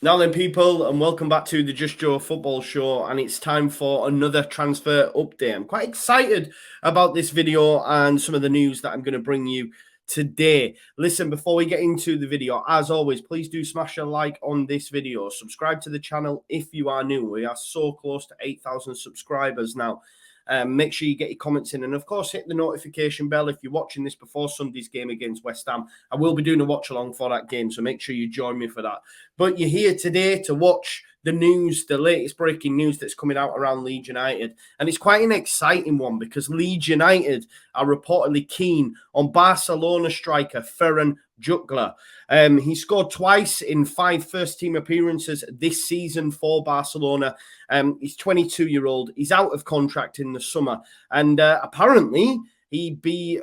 Now then, people, and welcome back to the Just Joe Football Show, and it's time for another transfer update. I'm quite excited about this video and some of the news that I'm going to bring you today. Listen, before we get into the video, as always, please do smash a like on this video. Subscribe to the channel if you are new. We are so close to 8,000 subscribers now. Make sure you get your comments in, and of course hit the notification bell if you're watching this before Sunday's game against West Ham. I will be doing a watch along for that game, so make sure you join me for that. But you're here today to watch the news, the latest breaking news that's coming out around Leeds United. And it's quite an exciting one because Leeds United are reportedly keen on Barcelona striker Ferran Jutgla. He scored twice in 5 first-team appearances this season for Barcelona. He's 22-year-old. He's out of contract in the summer. And apparently he'd be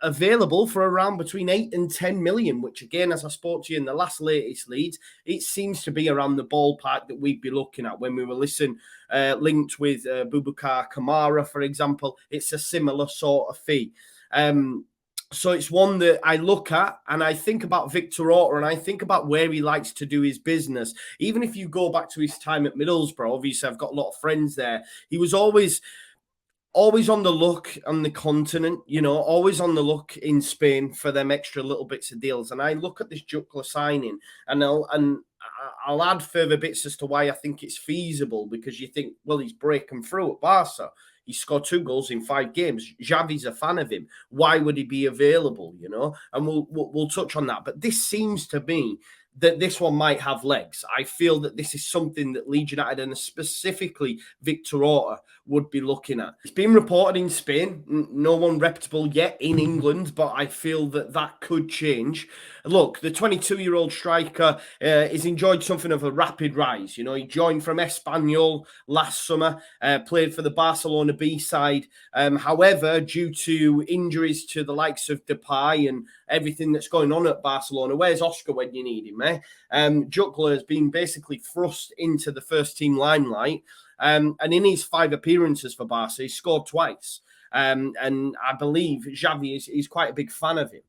available for around between 8 and 10 million, which again, as I spoke to you in the latest leads, it seems to be around the ballpark that we'd be looking at when we were linked with Boubacar Kamara, for example. It's a similar sort of fee. So it's one that I look at and I think about Victor Orta and I think about where he likes to do his business. Even if you go back to his time at Middlesbrough, obviously I've got a lot of friends there. He was always on the look on the continent, always on the look in Spain for them extra little bits of deals. And I look at this Jutgla signing and I'll add further bits as to why I think it's feasible, because you think, well, he's breaking through at Barca. He scored 2 goals in 5 games. Xavi's a fan of him. Why would he be available, And we'll touch on that. But this seems to be that this one might have legs. I feel that this is something that Leeds United and specifically Victor Orta would be looking at. It's been reported in Spain, no one reputable yet in England, but I feel that that could change. Look, the 22-year-old striker has enjoyed something of a rapid rise. He joined from Espanyol last summer, played for the Barcelona B side. However, due to injuries to the likes of Depay and everything that's going on at Barcelona, where's Oscar when you need him, eh? Jutgla has been basically thrust into the first team limelight. And in his 5 appearances for Barca, he scored twice. And I believe Xavi is quite a big fan of him.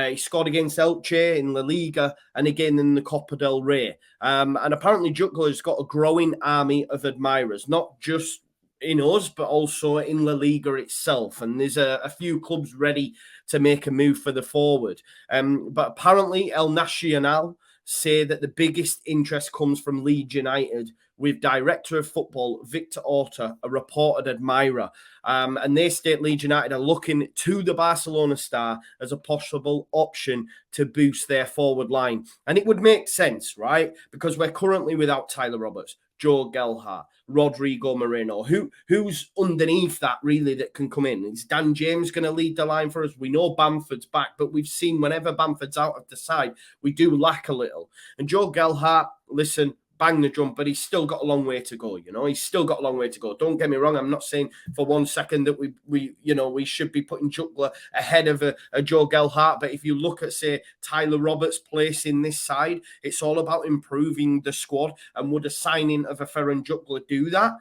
He scored against Elche in La Liga and again in the Copa del Rey. And apparently Jutgla has got a growing army of admirers, not just in us, but also in La Liga itself. And there's a few clubs ready to make a move for the forward. But apparently El Nacional say that the biggest interest comes from Leeds United, with Director of Football Victor Orta, a reported admirer. And they state Leeds United are looking to the Barcelona star as a possible option to boost their forward line. And it would make sense, right? Because we're currently without Tyler Roberts, Joe Gelhardt, Rodrigo Moreno. Who's underneath that really that can come in? Is Dan James going to lead the line for us? We know Bamford's back, but we've seen whenever Bamford's out of the side, we do lack a little. And Joe Gelhardt, listen, bang the drum, but he's still got a long way to go. He's still got a long way to go. Don't get me wrong. I'm not saying for one second that we should be putting Jutgla ahead of a Joe Gelhardt. But if you look at, say, Tyler Roberts' place in this side, it's all about improving the squad. And would a signing of a Ferran Jutgla do that?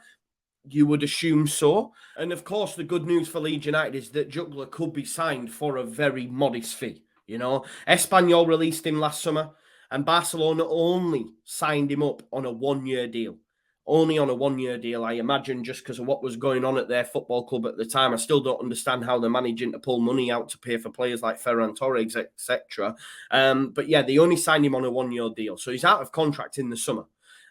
You would assume so. And of course, the good news for Leeds United is that Jutgla could be signed for a very modest fee. Espanyol released him last summer. And Barcelona only signed him up on a 1-year deal. Only on a 1-year deal, I imagine, just because of what was going on at their football club at the time. I still don't understand how they're managing to pull money out to pay for players like Ferran Torres, etc. But yeah, they only signed him on a 1-year deal. So he's out of contract in the summer.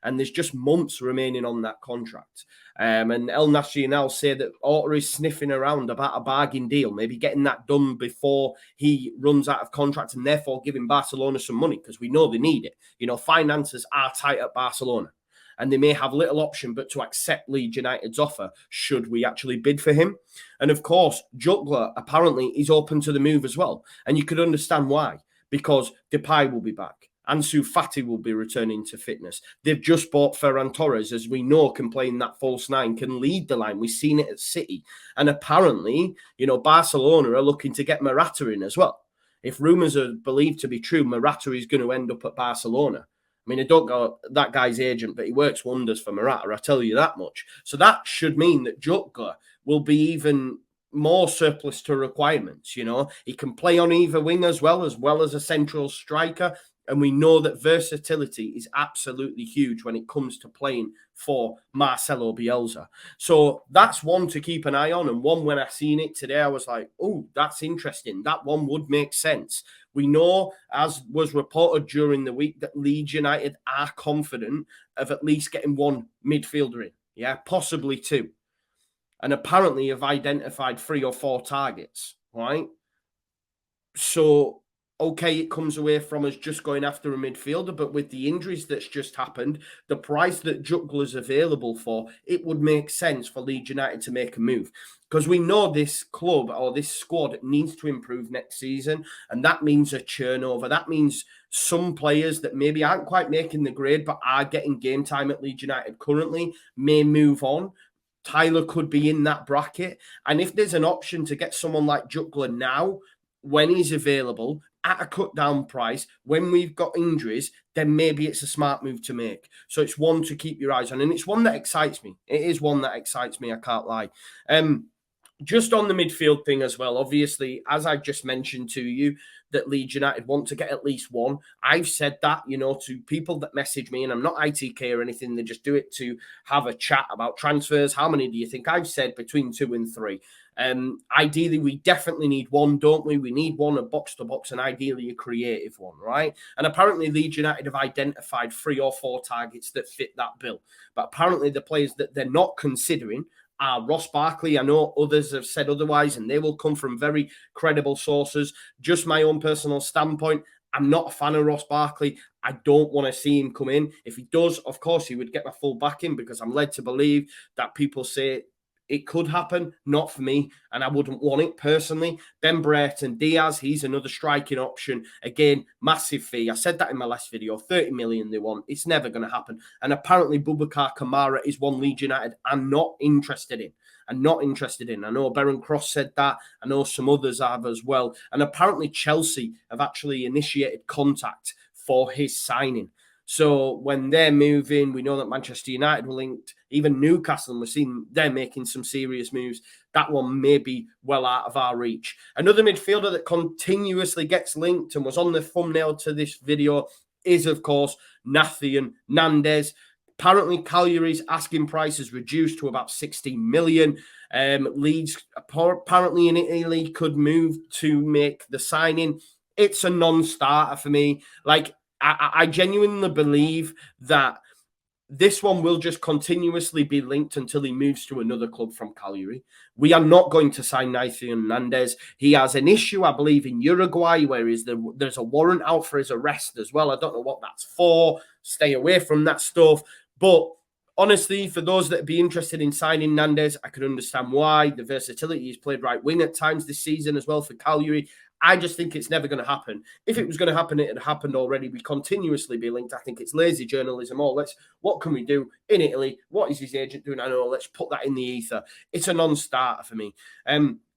And there's just months remaining on that contract. And El Nacional say that Orta is sniffing around about a bargain deal, maybe getting that done before he runs out of contract and therefore giving Barcelona some money, because we know they need it. Finances are tight at Barcelona and they may have little option but to accept Leeds United's offer should we actually bid for him. And of course, Jutgla apparently is open to the move as well. And you could understand why, because Depay will be back. Ansu Fati will be returning to fitness. They've just bought Ferran Torres, as we know, can play in that false 9, can lead the line. We've seen it at City. And apparently, Barcelona are looking to get Morata in as well. If rumours are believed to be true, Morata is going to end up at Barcelona. I mean, I don't go that guy's agent, but he works wonders for Morata, I tell you that much. So that should mean that Jutgla will be even more surplus to requirements. He can play on either wing as well as a central striker. And we know that versatility is absolutely huge when it comes to playing for Marcelo Bielsa. So that's one to keep an eye on. And one, when I seen it today, I was like, oh, that's interesting. That one would make sense. We know, as was reported during the week, that Leeds United are confident of at least getting one midfielder in. Yeah, possibly two. And apparently have identified 3 or 4 targets, right? So, okay, it comes away from us just going after a midfielder, but with the injuries that's just happened, the price that JUSTJOE is available for, it would make sense for Leeds United to make a move. Because we know this club or this squad needs to improve next season, and that means a turnover. That means some players that maybe aren't quite making the grade, but are getting game time at Leeds United currently, may move on. Tyler could be in that bracket. And if there's an option to get someone like JUSTJOE now, when he's available at a cut down price, when we've got injuries, then maybe it's a smart move to make. So it's one to keep your eyes on. And it's one that excites me. It is one that excites me, I can't lie. Just on the midfield thing as well, obviously, as I just mentioned to you, that Leeds United want to get at least one. I've said that, to people that message me, and I'm not ITK or anything. They just do it to have a chat about transfers. How many do you think? I've said between 2 and 3. Ideally, we definitely need one, don't we? We need one, a box-to-box, and ideally a creative one, right? And apparently Leeds United have identified 3 or 4 targets that fit that bill. But apparently the players that they're not considering Ross Barkley. I know others have said otherwise, and they will come from very credible sources. Just my own personal standpoint, I'm not a fan of Ross Barkley. I don't want to see him come in. If he does, of course, he would get my full backing, because I'm led to believe that people say it could happen. Not for me, and I wouldn't want it personally. Ben Brereton Diaz, he's another striking option. Again, massive fee. I said that in my last video, 30 million they want. It's never going to happen. And apparently Boubacar Kamara is one Leeds United I'm not interested in. I know Baron Cross said that. I know some others have as well. And apparently Chelsea have actually initiated contact for his signing. So when they're moving, we know that Manchester United were linked. Even Newcastle, and we're seeing they're making some serious moves. That one may be well out of our reach. Another midfielder that continuously gets linked and was on the thumbnail to this video is, of course, Nathan Nandez. Apparently, Cagliari's asking price is reduced to about 16 million. Leeds, apparently in Italy, could move to make the signing. It's a non-starter for me. I genuinely believe that this one will just continuously be linked until he moves to another club from Cagliari. We are not going to sign Nathan Nandez. He has an issue, I believe, in Uruguay, where there's a warrant out for his arrest as well. I don't know what that's for. Stay away from that stuff. But honestly, for those that would be interested in signing Nandez, I can understand why. The versatility, he's played right wing at times this season as well for Cagliari. I just think it's never going to happen. If it was going to happen, it had happened already. We continuously be linked. I think it's lazy journalism. What can we do in Italy? What is his agent doing? I know, let's put that in the ether. It's a non-starter for me.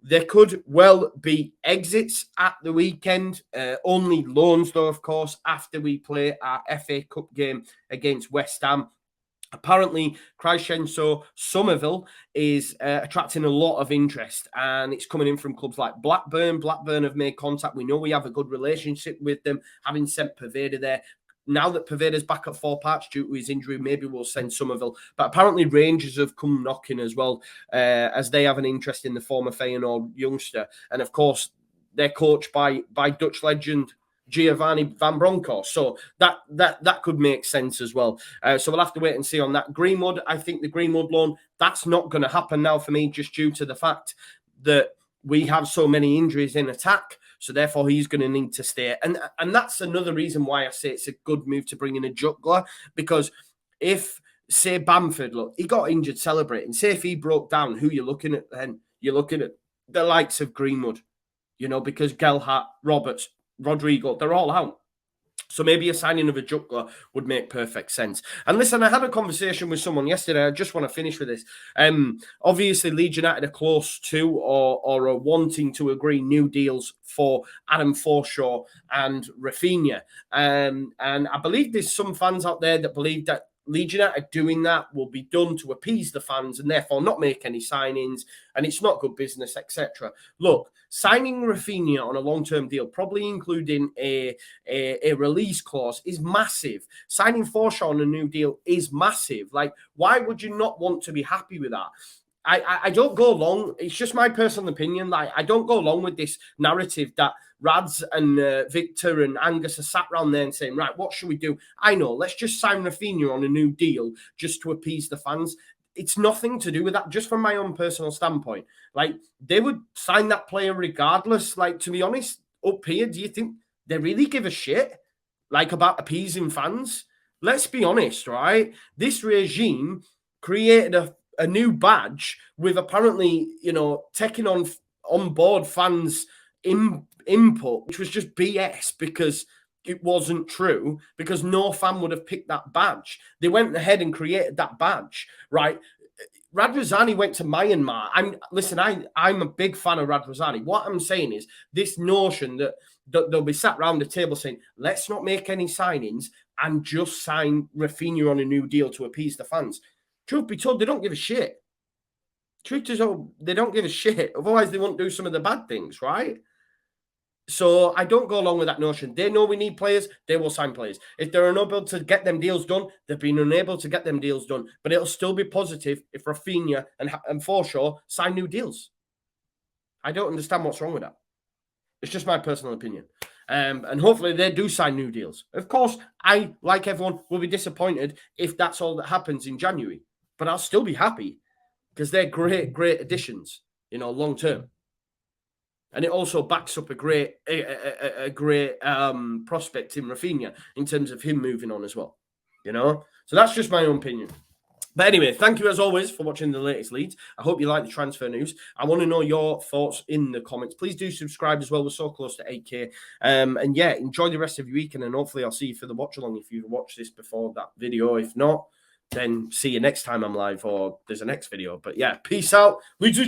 There could well be exits at the weekend. Only loans, though, of course, after we play our FA Cup game against West Ham. Apparently, Crescenzo Somerville is attracting a lot of interest, and it's coming in from clubs like Blackburn. Blackburn have made contact. We know we have a good relationship with them, having sent Poveda there. Now that Poveda's back at 4 parts due to his injury, maybe we'll send Somerville. But apparently Rangers have come knocking as well, as they have an interest in the former Feyenoord youngster. And of course, they're coached by Dutch legend Giovanni Van Bronckhorst. So that could make sense as well. So we'll have to wait and see on that. Greenwood, I think the Greenwood loan, that's not going to happen now for me, just due to the fact that we have so many injuries in attack. So therefore, he's going to need to stay. And that's another reason why I say it's a good move to bring in a juggler, because if, say, Bamford, look, he got injured celebrating. Say if he broke down, who you're looking at then? You're looking at the likes of Greenwood, because Gelhardt, Roberts, Rodrigo, they're all out. So maybe a signing of a juggler would make perfect sense. And listen, I had a conversation with someone yesterday. I just want to finish with this. Obviously, Leeds United are close to or are wanting to agree new deals for Adam Forshaw and Rafinha. And I believe there's some fans out there that believe that Leeds United doing that will be done to appease the fans and therefore not make any signings, and it's not good business, etc. Look, signing Rafinha on a long-term deal, probably including a release clause, is massive. Signing Forshaw on a new deal is massive. Like, why would you not want to be happy with that? I don't go along. It's just my personal opinion. Like, I don't go along with this narrative that Rads and Victor and Angus are sat around there and saying, right, what should we do? I know, let's just sign Rafinha on a new deal just to appease the fans. It's nothing to do with that, just from my own personal standpoint. Like, they would sign that player regardless. Like, to be honest, up here, do you think they really give a shit, like, about appeasing fans? Let's be honest, right? This regime created a new badge with apparently, taking on board fans' input, which was just BS because it wasn't true, because no fan would have picked that badge. They went ahead and created that badge, right? Radrizzani went to Myanmar. I'm a big fan of Radrizzani. What I'm saying is this notion that they'll be sat around the table saying, let's not make any signings and just sign Rafinha on a new deal to appease the fans. Truth be told, they don't give a shit. Truth is, they don't give a shit. Otherwise, they won't do some of the bad things, right? So I don't go along with that notion. They know we need players. They will sign players. If they're unable to get them deals done, they've been unable to get them deals done. But it'll still be positive if Rafinha and Forshaw sign new deals. I don't understand what's wrong with that. It's just my personal opinion. And hopefully they do sign new deals. Of course, I, like everyone, will be disappointed if that's all that happens in January. But I'll still be happy because they're great additions, long term. And it also backs up a great prospect in Rafinha in terms of him moving on as well. So that's just my own opinion. But anyway, thank you as always for watching the latest Leeds. I hope you like the transfer news. I want to know your thoughts in the comments. Please do subscribe as well. We're so close to 8K. And yeah, enjoy the rest of your weekend. And hopefully I'll see you for the watch along if you watch this before that video. If not, then see you next time I'm live or there's a next video. But yeah, peace out. Leeds.